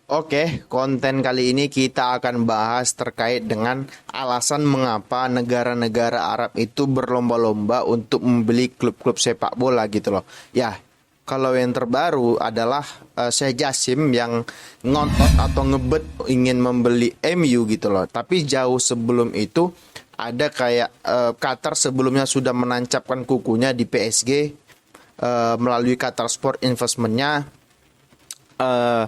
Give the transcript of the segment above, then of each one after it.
Oke, konten kali ini kita akan bahas terkait dengan alasan mengapa negara-negara Arab itu berlomba-lomba untuk membeli klub-klub sepak bola gitu loh. Ya, kalau yang terbaru adalah Syekh Jassim yang ngotot atau ngebet ingin membeli MU gitu loh. Tapi jauh sebelum itu ada kayak Qatar sebelumnya sudah menancapkan kukunya di PSG melalui Qatar Sport Investmentnya eh,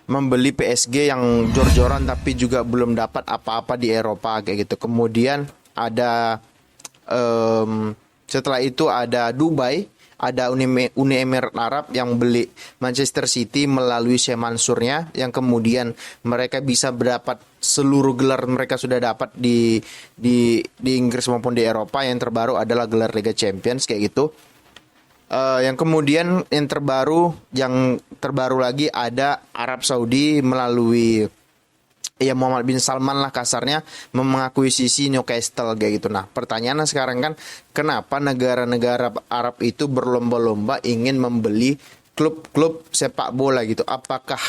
membeli PSG yang jor-joran tapi juga belum dapat apa-apa di Eropa kayak gitu. Kemudian ada setelah itu ada Dubai, ada Uni Emirat Arab yang beli Manchester City melalui Syekh Mansurnya yang kemudian mereka bisa mendapat seluruh gelar mereka sudah dapat di Inggris maupun di Eropa. Yang terbaru adalah gelar Liga Champions kayak gitu. Yang kemudian yang terbaru lagi ada Arab Saudi melalui ya Muhammad bin Salman lah kasarnya mengakuisisi Newcastle kayak gitu. Nah, pertanyaannya sekarang kan kenapa negara-negara Arab itu berlomba-lomba ingin membeli klub-klub sepak bola gitu? Apakah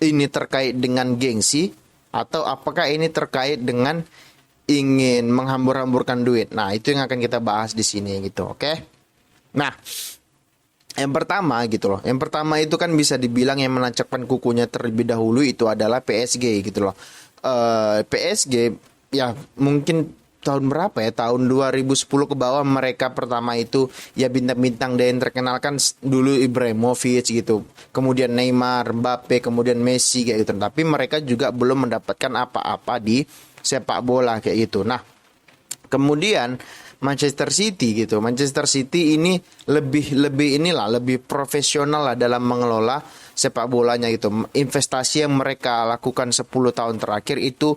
ini terkait dengan gengsi atau apakah ini terkait dengan ingin menghambur-hamburkan duit? Nah, itu yang akan kita bahas di sini gitu, oke? Nah, yang pertama gitu loh. Yang pertama itu kan bisa dibilang yang menancapkan kukunya terlebih dahulu itu adalah PSG gitu loh. PSG ya mungkin tahun berapa ya? Tahun 2010 ke bawah mereka pertama itu ya bintang-bintang dan yang terkenal kan dulu Ibrahimovic gitu. Kemudian Neymar, Mbappe, kemudian Messi kayak gitu. Tapi mereka juga belum mendapatkan apa-apa di sepak bola kayak gitu. Nah, kemudian Manchester City gitu. Manchester City ini lebih profesional lah dalam mengelola sepak bolanya gitu. Investasi yang mereka lakukan 10 tahun terakhir itu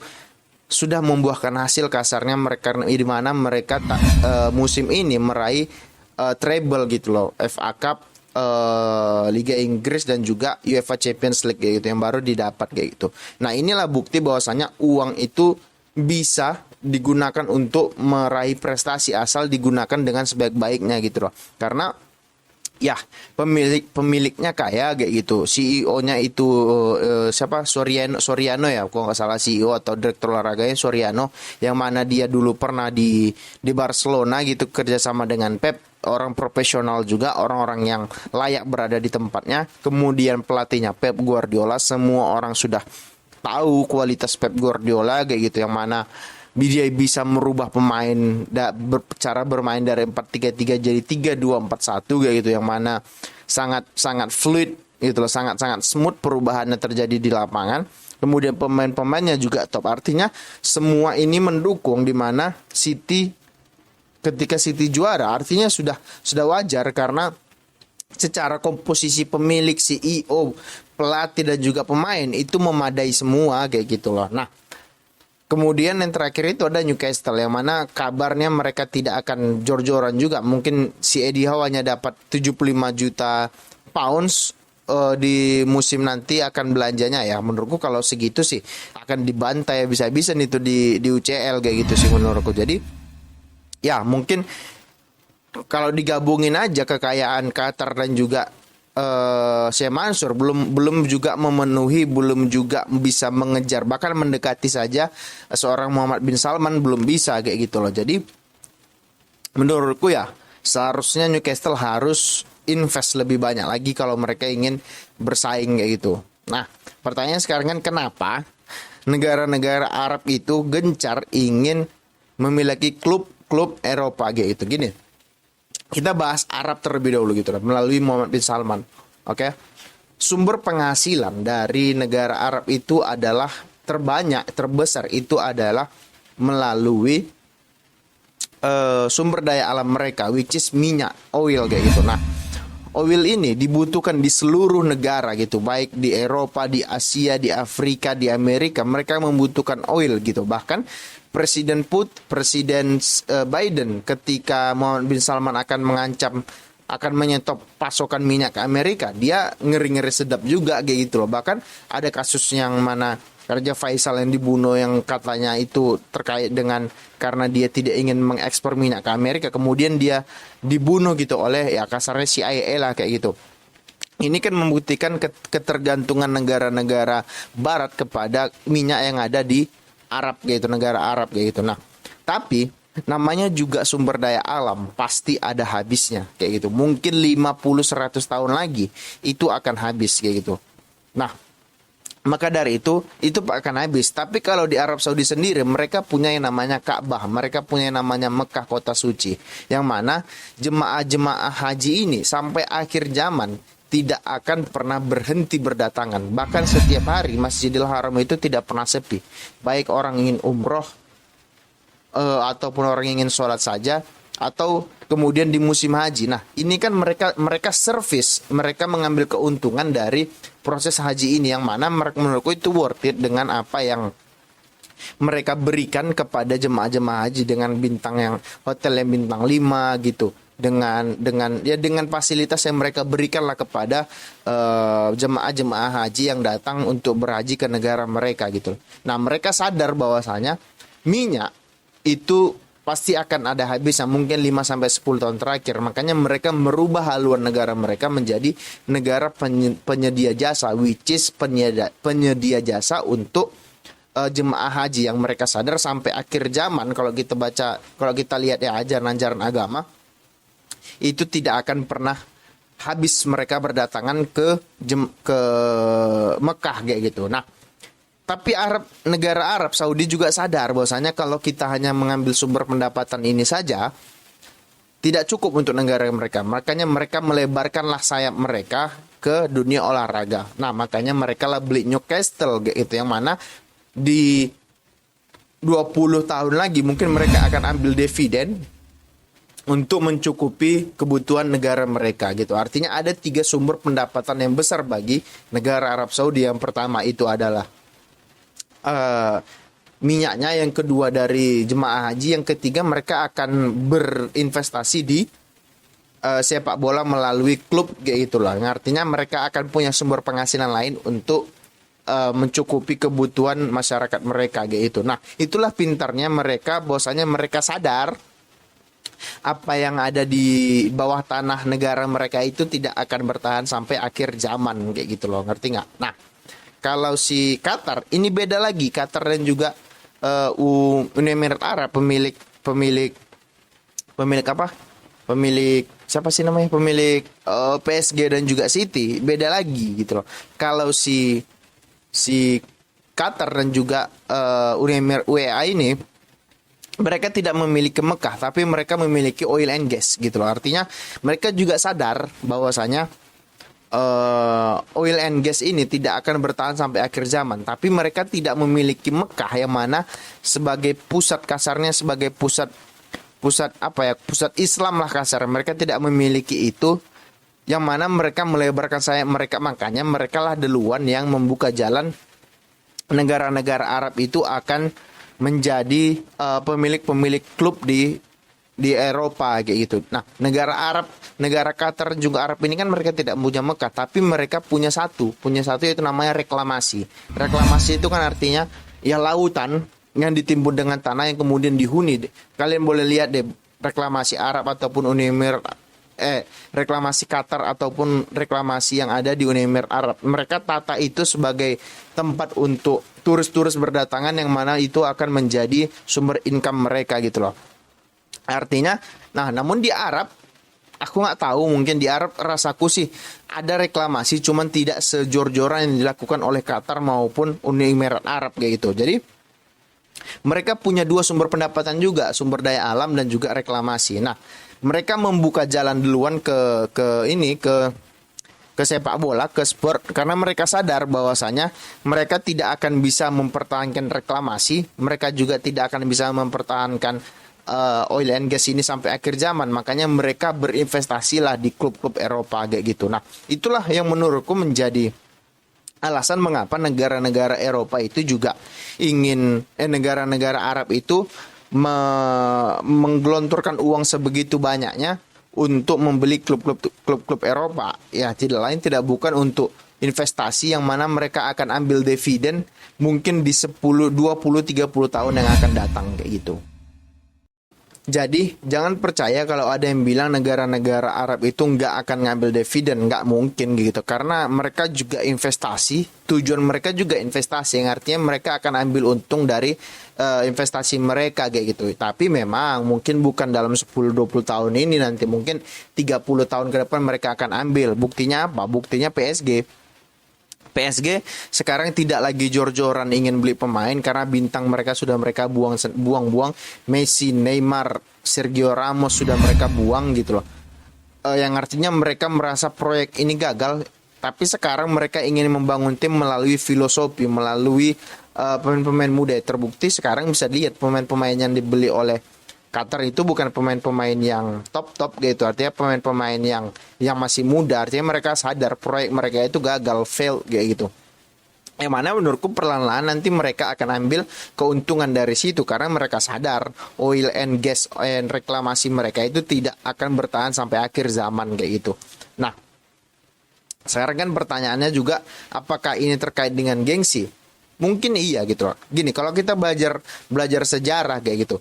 sudah membuahkan hasil kasarnya mereka di mana mereka musim ini meraih treble gitu loh. FA Cup, Liga Inggris dan juga UEFA Champions League kayak gitu yang baru didapat kayak gitu. Nah, inilah bukti bahwasanya uang itu bisa digunakan untuk meraih prestasi asal digunakan dengan sebaik-baiknya gitu loh. Karena ya pemiliknya kaya kayak gitu. CEO-nya itu siapa? Soriano ya, kalau nggak salah CEO atau direktur olahraganya Soriano yang mana dia dulu pernah di Barcelona gitu kerjasama dengan Pep, orang profesional juga, orang-orang yang layak berada di tempatnya. Kemudian pelatihnya Pep Guardiola, semua orang sudah tahu kualitas Pep Guardiola kayak gitu yang mana dia bisa merubah pemain cara bermain dari 4-3-3 jadi 3-2-4-1 kayak gitu yang mana sangat sangat fluid gitu loh, sangat sangat smooth perubahannya terjadi di lapangan. Kemudian pemain-pemainnya juga top. Artinya semua ini mendukung di mana ketika City juara artinya sudah wajar karena secara komposisi pemilik, CEO, pelatih dan juga pemain itu memadai semua kayak gitu loh. Nah, kemudian yang terakhir itu ada Newcastle yang mana kabarnya mereka tidak akan jor-joran juga. Mungkin si Eddie Howe hanya dapat 75 juta pounds di musim nanti akan belanjanya ya. Menurutku kalau segitu sih akan dibantai bisa-bisa itu di UCL kayak gitu sih menurutku. Jadi ya mungkin kalau digabungin aja kekayaan Qatar dan juga Syekh Mansur belum belum juga memenuhi, belum juga bisa mengejar bahkan mendekati saja seorang Muhammad bin Salman belum bisa kayak gitu loh. Jadi menurutku ya seharusnya Newcastle harus invest lebih banyak lagi kalau mereka ingin bersaing kayak gitu. Nah, pertanyaan sekarang kan kenapa negara-negara Arab itu gencar ingin memiliki klub-klub Eropa kayak gitu gini. Kita bahas Arab terlebih dahulu gitu lah, melalui Muhammad bin Salman. Oke. Sumber penghasilan dari negara Arab itu adalah terbanyak, terbesar itu adalah melalui sumber daya alam mereka which is minyak, oil kayak gitu. Nah, oil ini dibutuhkan di seluruh negara gitu, baik di Eropa, di Asia, di Afrika, di Amerika, mereka membutuhkan oil gitu. Bahkan Presiden Biden ketika Mohammed bin Salman akan mengancam akan menyetop pasokan minyak ke Amerika, dia ngeri-ngeri sedap juga kayak gitu loh. Bahkan ada kasus yang mana Raja Faisal yang dibunuh yang katanya itu terkait dengan karena dia tidak ingin mengekspor minyak ke Amerika, kemudian dia dibunuh gitu oleh ya kasarnya CIA lah kayak gitu. Ini kan membuktikan ketergantungan negara-negara Barat kepada minyak yang ada di Arab gitu, negara Arab kayak gitu. Nah, tapi namanya juga sumber daya alam, pasti ada habisnya kayak gitu. Mungkin 50-100 tahun lagi itu akan habis kayak gitu. Nah, maka dari itu akan habis. Tapi kalau di Arab Saudi sendiri, mereka punya yang namanya Ka'bah, mereka punya yang namanya Mekah, kota suci, yang mana jemaah-jemaah haji ini sampai akhir zaman tidak akan pernah berhenti berdatangan. Bahkan setiap hari Masjidil Haram itu tidak pernah sepi. Baik orang ingin umroh ataupun orang ingin sholat saja, atau kemudian di musim haji. Nah, ini kan mereka servis, mereka mengambil keuntungan dari proses haji ini, yang mana menurutku itu worth it dengan apa yang mereka berikan kepada jemaah-jemaah haji, dengan bintang yang hotel yang bintang 5 gitu, dengan fasilitas yang mereka berikanlah kepada jemaah-jemaah haji yang datang untuk berhaji ke negara mereka gitu. Nah, mereka sadar bahwasanya minyak itu pasti akan ada habisnya, mungkin 5-10 tahun terakhir. Makanya mereka merubah haluan negara mereka menjadi negara penyedia jasa, which is penyedia jasa untuk jemaah haji, yang mereka sadar sampai akhir zaman, kalau kita lihat ya ajaran-ajaran agama, itu tidak akan pernah habis mereka berdatangan ke Mekah kayak gitu. Nah, tapi negara Arab Saudi juga sadar bahwasanya kalau kita hanya mengambil sumber pendapatan ini saja tidak cukup untuk negara mereka. Makanya mereka melebarkanlah sayap mereka ke dunia olahraga. Nah, makanya mereka lah beli Newcastle gitu, yang mana di 20 tahun lagi mungkin mereka akan ambil dividen untuk mencukupi kebutuhan negara mereka gitu. Artinya ada 3 sumber pendapatan yang besar bagi negara Arab Saudi. Yang pertama itu adalah minyaknya, yang kedua dari jemaah haji, yang ketiga mereka akan berinvestasi di sepak bola melalui klub kayak gitulah. Artinya mereka akan punya sumber penghasilan lain untuk mencukupi kebutuhan masyarakat mereka kayak gitu. Nah, itulah pintarnya mereka, bahwasanya mereka sadar apa yang ada di bawah tanah negara mereka itu tidak akan bertahan sampai akhir zaman kayak gitu loh, ngerti nggak? Nah, kalau si Qatar ini beda lagi. Qatar dan juga Uni Emirat Arab, pemilik apa? Pemilik siapa sih namanya? Pemilik PSG dan juga City, beda lagi gitu loh. Kalau si Qatar dan juga Uni Emirat UEA ini, mereka tidak memiliki Mekah, tapi mereka memiliki oil and gas gitu loh. Artinya mereka juga sadar bahwasanya oil and gas ini tidak akan bertahan sampai akhir zaman. Tapi mereka tidak memiliki Mekah, yang mana sebagai pusat, kasarnya sebagai pusat apa ya, pusat Islam lah kasar. Mereka tidak memiliki itu, yang mana mereka melebarkan sayap mereka. Makanya mereka lah duluan yang membuka jalan negara-negara Arab itu akan menjadi pemilik klub di Eropa kayak gitu. Nah, negara Arab, negara Qatar juga Arab ini kan mereka tidak punya Mekah, tapi mereka punya satu yaitu namanya reklamasi. Reklamasi itu kan artinya ya lautan yang ditimbun dengan tanah yang kemudian dihuni. Kalian boleh lihat deh reklamasi Arab ataupun Uni Emirat reklamasi Qatar ataupun reklamasi yang ada di Uni Emirat Arab. Mereka tata itu sebagai tempat untuk turis-turis berdatangan, yang mana itu akan menjadi sumber income mereka gitu loh. Artinya, nah namun di Arab, aku nggak tahu, mungkin di Arab rasaku sih ada reklamasi, cuman tidak sejor-joran yang dilakukan oleh Qatar maupun Uni Emirat Arab kayak gitu. Jadi mereka punya 2 sumber pendapatan juga, sumber daya alam dan juga reklamasi. Nah, mereka membuka jalan duluan ke sepak bola, ke sport, karena mereka sadar bahwasanya mereka tidak akan bisa mempertahankan reklamasi, mereka juga tidak akan bisa mempertahankan oil and gas ini sampai akhir zaman. Makanya mereka berinvestasilah di klub-klub Eropa kayak gitu. Nah, itulah yang menurutku menjadi alasan mengapa negara-negara Eropa itu juga ingin negara-negara Arab itu menggelontorkan uang sebegitu banyaknya untuk membeli klub-klub Eropa. Ya, tidak lain tidak bukan untuk investasi, yang mana mereka akan ambil dividen mungkin di 10, 20, 30 tahun yang akan datang kayak gitu. Jadi jangan percaya kalau ada yang bilang negara-negara Arab itu nggak akan ngambil dividen, nggak mungkin gitu. Karena mereka juga investasi, tujuan mereka juga investasi, yang artinya mereka akan ambil untung dari investasi mereka kayak gitu. Tapi memang mungkin bukan dalam 10-20 tahun ini, nanti mungkin 30 tahun ke depan mereka akan ambil. Buktinya apa? Buktinya PSG sekarang tidak lagi jor-joran ingin beli pemain karena bintang mereka sudah mereka buang-buang. Messi, Neymar, Sergio Ramos sudah mereka buang gitu loh. Yang artinya mereka merasa proyek ini gagal, tapi sekarang mereka ingin membangun tim melalui filosofi, melalui pemain-pemain muda. Terbukti sekarang bisa lihat pemain-pemain yang dibeli oleh Qatar itu bukan pemain-pemain yang top gitu, artinya pemain-pemain yang masih muda, artinya mereka sadar proyek mereka itu gagal, fail kayak gitu. Yang mana menurutku perlahan-lahan nanti mereka akan ambil keuntungan dari situ karena mereka sadar oil and gas and reklamasi mereka itu tidak akan bertahan sampai akhir zaman kayak gitu. Nah, sekarang kan pertanyaannya juga apakah ini terkait dengan gengsi? Mungkin iya gitu loh. Gini, kalau kita belajar sejarah kayak gitu.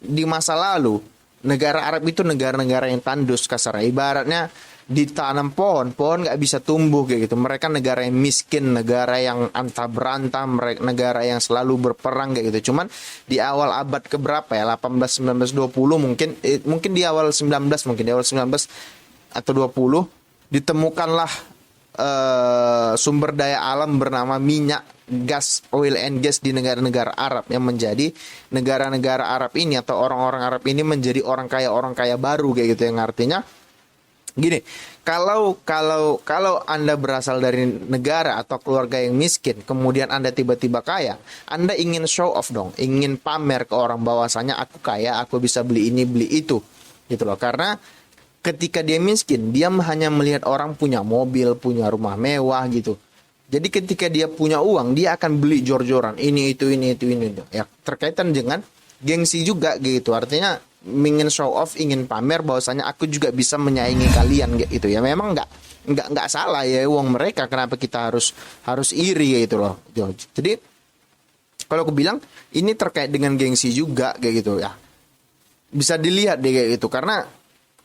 Di masa lalu negara Arab itu negara-negara yang tandus kasarnya, ibaratnya ditanam pohon nggak bisa tumbuh kayak gitu. Mereka negara yang miskin, negara yang antah berantah, negara yang selalu berperang kayak gitu. Cuman di awal abad keberapa ya, 18, 19, 20 mungkin di awal 19, mungkin di awal 19 atau 20 ditemukanlah sumber daya alam bernama minyak, gas, oil and gas di negara-negara Arab, yang menjadi negara-negara Arab ini atau orang-orang Arab ini menjadi orang kaya baru kayak gitu. Yang artinya gini, kalau Anda berasal dari negara atau keluarga yang miskin, kemudian Anda tiba-tiba kaya, Anda ingin show off dong, ingin pamer ke orang bahwasanya aku kaya, aku bisa beli ini, beli itu, gitu loh. Karena ketika dia miskin, dia hanya melihat orang punya mobil, punya rumah mewah gitu. Jadi ketika dia punya uang, dia akan beli jor-joran ini itu. Ya, terkaitan dengan gengsi juga gitu. Artinya ingin show off, ingin pamer bahwasanya aku juga bisa menyaingi kalian gitu ya. Memang nggak salah ya uang mereka, kenapa kita harus iri gitu loh. Jadi kalau aku bilang ini terkait dengan gengsi juga kayak gitu ya. Bisa dilihat deh kayak gitu karena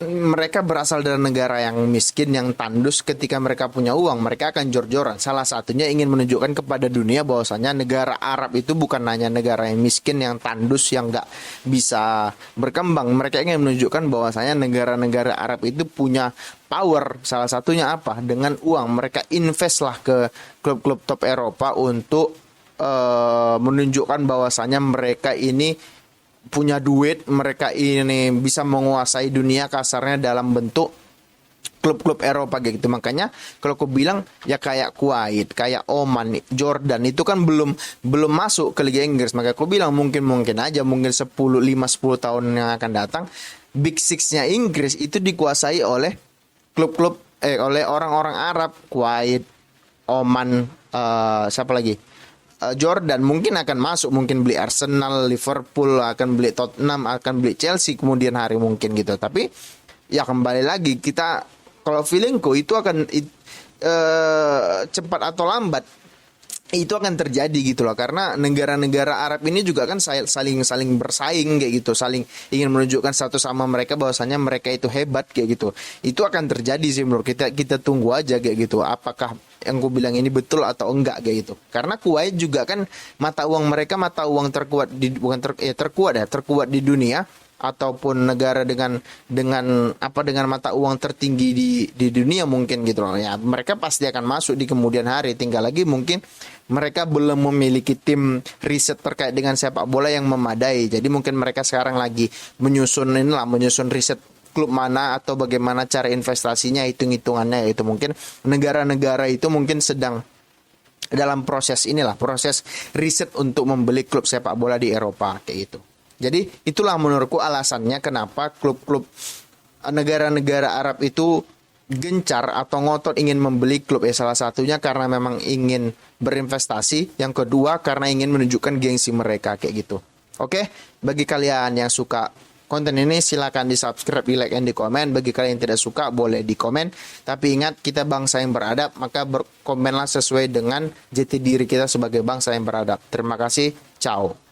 mereka berasal dari negara yang miskin, yang tandus. Ketika mereka punya uang, mereka akan jor-joran. Salah satunya ingin menunjukkan kepada dunia bahwasanya negara Arab itu bukan hanya negara yang miskin, yang tandus, yang nggak bisa berkembang. Mereka ingin menunjukkan bahwasanya negara-negara Arab itu punya power. Salah satunya apa? Dengan uang. Mereka invest lah ke klub-klub top Eropa untuk menunjukkan bahwasanya mereka ini punya duit, mereka ini bisa menguasai dunia kasarnya dalam bentuk klub-klub Eropa gitu. Makanya kalau aku bilang ya kayak Kuwait, kayak Oman, Jordan itu kan belum masuk ke Liga Inggris. Maka aku bilang mungkin aja 10 tahun yang akan datang Big Six-nya Inggris itu dikuasai oleh klub-klub oleh orang-orang Arab, Kuwait, Oman, siapa lagi? Jordan mungkin akan masuk, mungkin beli Arsenal, Liverpool, akan beli Tottenham, akan beli Chelsea kemudian hari mungkin gitu. Tapi ya kembali lagi, kita kalau feelingku itu akan cepat atau lambat itu akan terjadi gitu loh, karena negara-negara Arab ini juga kan saling bersaing kayak gitu, saling ingin menunjukkan satu sama mereka bahwasanya mereka itu hebat kayak gitu. Itu akan terjadi sih menurut kita tunggu aja kayak gitu, apakah yang gue bilang ini betul atau enggak kayak gitu. Karena Kuwait juga kan mata uang mereka mata uang terkuat terkuat di dunia, ataupun negara dengan mata uang tertinggi di dunia mungkin gitu loh ya. Mereka pasti akan masuk di kemudian hari. Tinggal lagi mungkin mereka belum memiliki tim riset terkait dengan sepak bola yang memadai. Jadi mungkin mereka sekarang lagi menyusun riset klub mana atau bagaimana cara investasinya, hitung-hitungannya. Itu mungkin negara-negara itu mungkin sedang dalam proses riset untuk membeli klub sepak bola di Eropa kayak gitu. Jadi itulah menurutku alasannya kenapa klub-klub negara-negara Arab itu gencar atau ngotot ingin membeli klub ya. Salah satunya karena memang ingin berinvestasi, yang kedua karena ingin menunjukkan gengsi mereka kayak gitu. Oke, bagi kalian yang suka konten ini silakan di subscribe, di like, dan di komen. Bagi kalian yang tidak suka boleh di komen. Tapi ingat, kita bangsa yang beradab, maka berkomenlah sesuai dengan jati diri kita sebagai bangsa yang beradab. Terima kasih, ciao.